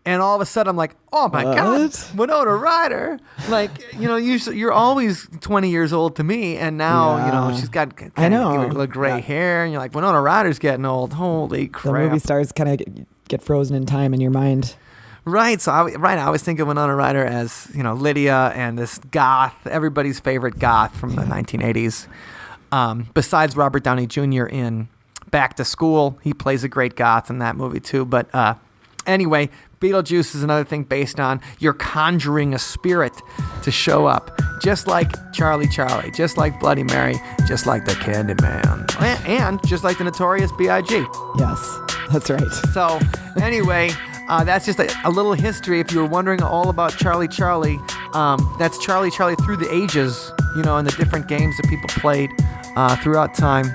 Speaker 2: And all of a sudden, I'm like, oh, my God, Winona Ryder. Like, you're always 20 years old to me. And now, she's got kind of gray hair. And you're like, Winona Ryder's getting old. Holy crap.
Speaker 3: The movie stars kind of get frozen in time in your mind.
Speaker 2: Right. So, I always think of Winona Ryder as, Lydia and this goth, everybody's favorite goth from the 1980s. Besides Robert Downey Jr. in Back to School. He plays a great goth in that movie, too. But anyway, Beetlejuice is another thing based on you're conjuring a spirit to show up, just like Charlie, just like Bloody Mary, just like the Candyman, and just like the Notorious B.I.G.
Speaker 3: Yes, that's right.
Speaker 2: So anyway, that's just a little history. If you were wondering all about Charlie, that's Charlie through the ages, and the different games that people played throughout time.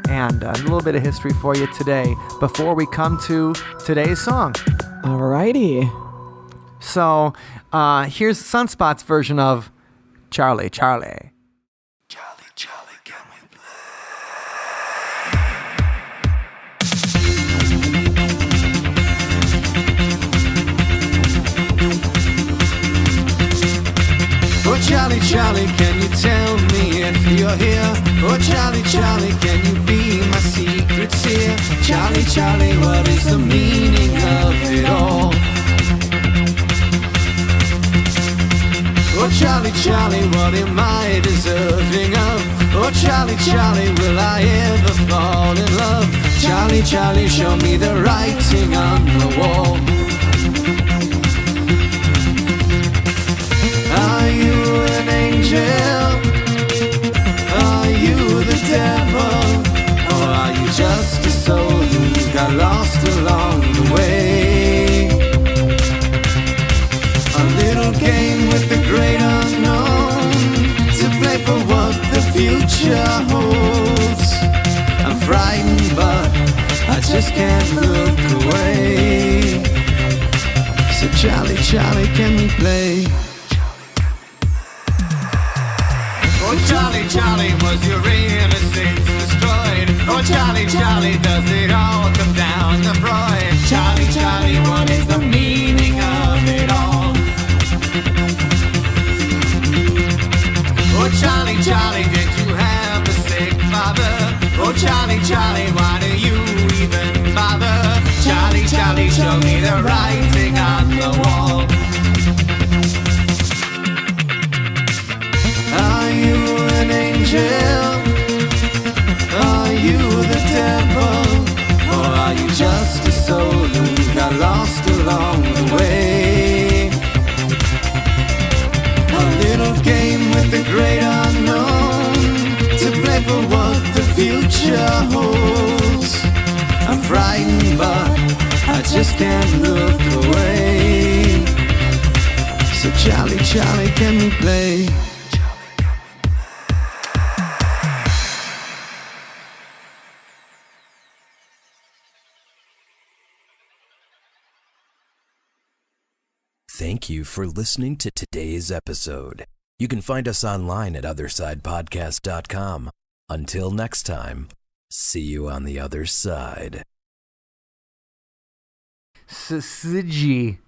Speaker 2: And a little bit of history for you today before we come to today's song.
Speaker 3: Alrighty.
Speaker 2: So here's Sunspot's version of Charlie. Charlie, can we play? Oh, Charlie, can you tell me if you're here? Oh, Charlie, can you be my secrets here? Charlie, what is the meaning of it all? Oh, Charlie, what am I deserving of? Oh, Charlie, will I ever fall in love? Charlie, show me the writing on the wall. Are you an angel? Are you the devil? Or are you just a soul who got lost along the way? A little game with the great unknown.
Speaker 4: just can't look away. So Charlie, Charlie, can we play? Oh Charlie, Charlie, was your innocence destroyed? Oh Charlie, Charlie, does it all come down to Freud? Charlie, Charlie, what is the meaning of it all? Oh Charlie, Charlie, did you have a sick father? Oh Charlie, Charlie, why do you even bother? Charlie, Charlie, show me the writing on the wall. Are you an angel? Are you the devil? Or are you just a soul who got lost along the way? A little game with the great unknown, to play for what the future holds. I'm frightened but I just can't look away. So Charlie, Charlie, can we play?
Speaker 1: Thank you for listening to today's episode. You can find us online at othersidepodcast.com. Until next time, see you on the other side.
Speaker 2: Syzygy.